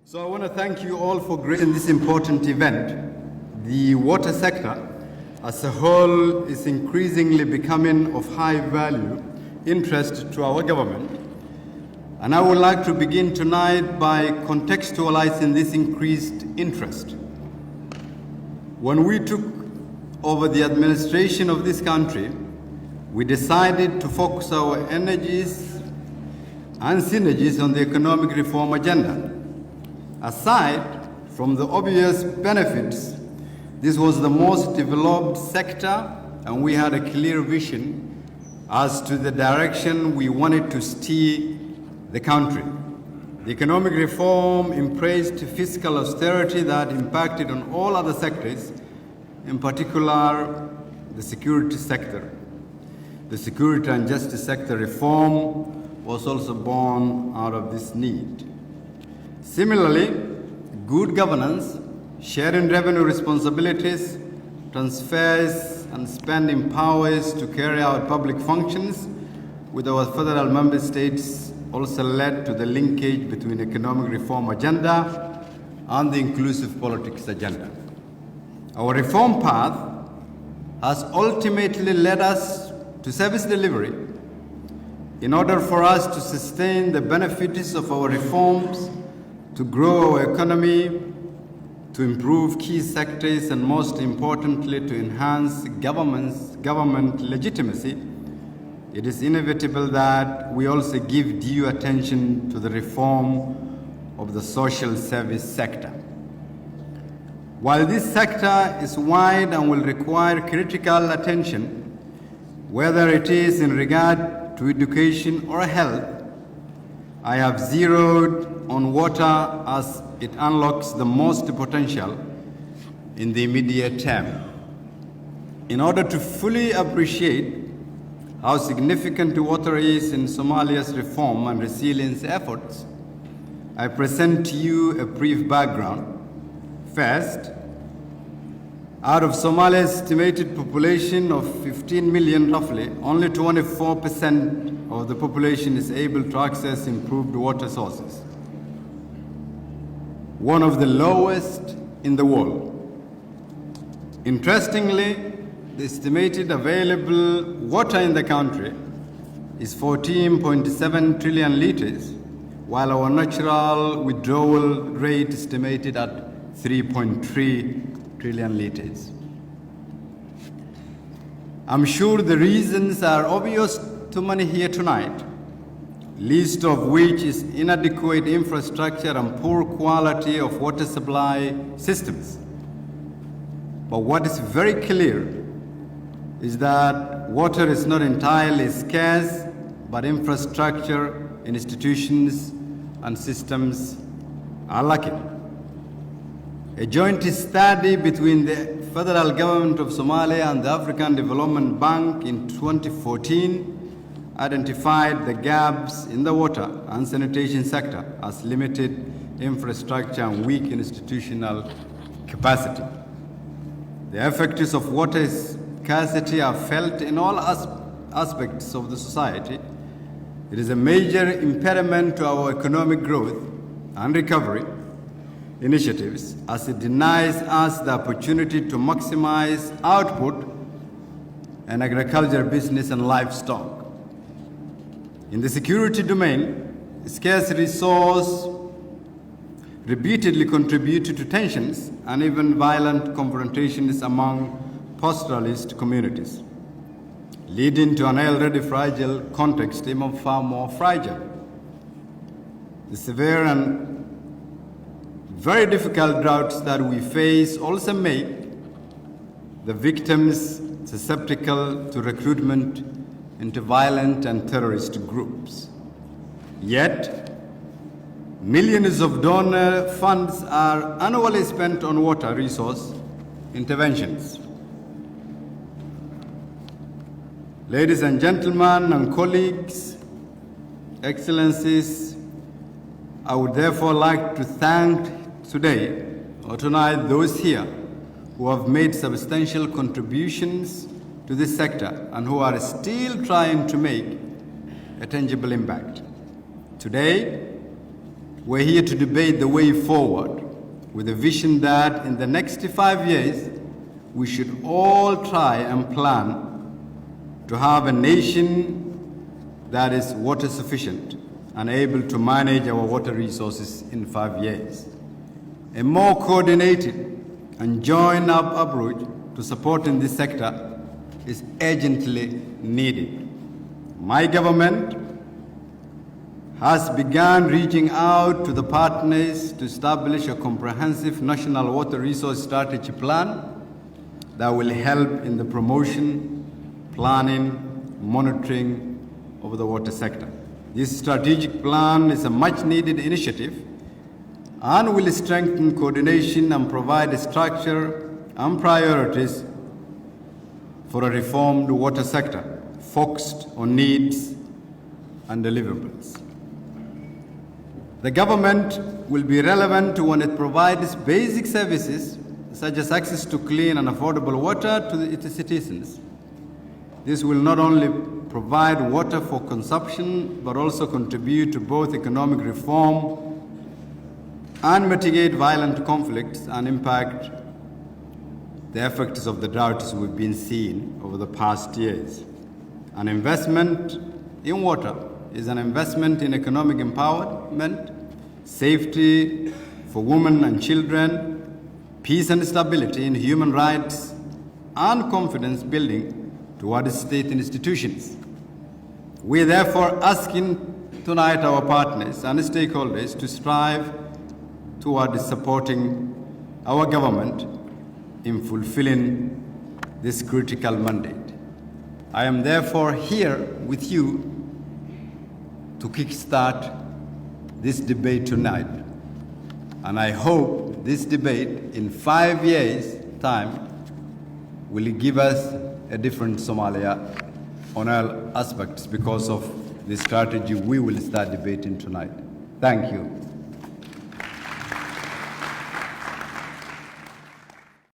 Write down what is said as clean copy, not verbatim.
So I want to thank you all for gracing this important event. The water sector as a whole is increasingly becoming of high value interest to our government. And I would like to begin tonight by contextualizing this increased interest. When we took over the administration of this country, we decided to focus our energies and synergies on the economic reform agenda. Aside from the obvious benefits, this was the most developed sector, and we had a clear vision as to the direction we wanted to steer the country. The economic reform embraced fiscal austerity that impacted on all other sectors, in particular the security sector. The security and justice sector reform was also born out of this need. Similarly, good governance, sharing revenue responsibilities, transfers and spending powers to carry out public functions with our federal member states also led to the linkage between economic reform agenda and the inclusive politics agenda. Our reform path has ultimately led us to service delivery. In order for us to sustain the benefits of our reforms, to grow our economy, to improve key sectors, and most importantly, to enhance government legitimacy, it is inevitable that we also give due attention to the reform of the social service sector. While this sector is wide and will require critical attention, whether it is in regard to education or health, I have zeroed on water as it unlocks the most potential in the immediate term. In order to fully appreciate how significant water is in Somalia's reform and resilience efforts, I present to you a brief background. First, out of Somalia's estimated population of 15 million roughly, only 24% of the population is able to access improved water sources, one of the lowest in the world. Interestingly, the estimated available water in the country is 14.7 trillion liters, while our natural withdrawal rate is estimated at 3.3 trillion liters. I'm sure the reasons are obvious to many here tonight, least of which is inadequate infrastructure and poor quality of water supply systems. But what is very clear is that water is not entirely scarce, but infrastructure, institutions, and systems are lacking. A joint study between the federal government of Somalia and the African Development Bank in 2014 identified the gaps in the water and sanitation sector as limited infrastructure and weak institutional capacity. The effects of water scarcity are felt in all aspects of the society. It is a major impediment to our economic growth and recovery initiatives, as it denies us the opportunity to maximize output in agriculture, business, and livestock. In the security domain, scarce resource repeatedly contributed to tensions and even violent confrontations among pastoralist communities, leading to an already fragile context even far more fragile. The severe and very difficult droughts that we face also make the victims susceptible to recruitment into violent and terrorist groups. Yet, millions of donor funds are annually spent on water resource interventions. Ladies and gentlemen and colleagues, excellencies, I would therefore like to thank today or tonight those here who have made substantial contributions to this sector and who are still trying to make a tangible impact. Today, we're here to debate the way forward with a vision that in the next 5 years, we should all try and plan to have a nation that is water sufficient and able to manage our water resources in 5 years. A more coordinated and joined up approach to supporting this sector is urgently needed. My government has begun reaching out to the partners to establish a comprehensive national water resource strategy plan that will help in the promotion, planning, monitoring of the water sector. This strategic plan is a much-needed initiative and will strengthen coordination and provide a structure and priorities for a reformed water sector focused on needs and deliverables. The government will be relevant when it provides basic services such as access to clean and affordable water to its citizens. This will not only provide water for consumption, but also contribute to both economic reform and mitigate violent conflicts and impact the effects of the droughts we've been seeing over the past years. An investment in water is an investment in economic empowerment, safety for women and children, peace and stability in human rights, and confidence building towards state institutions. We are therefore asking tonight our partners and stakeholders to strive towards supporting our government in fulfilling this critical mandate. I am therefore here with you to kickstart this debate tonight. And I hope this debate in 5 years' time will give us a different Somalia on all aspects because of the strategy we will start debating tonight. Thank you.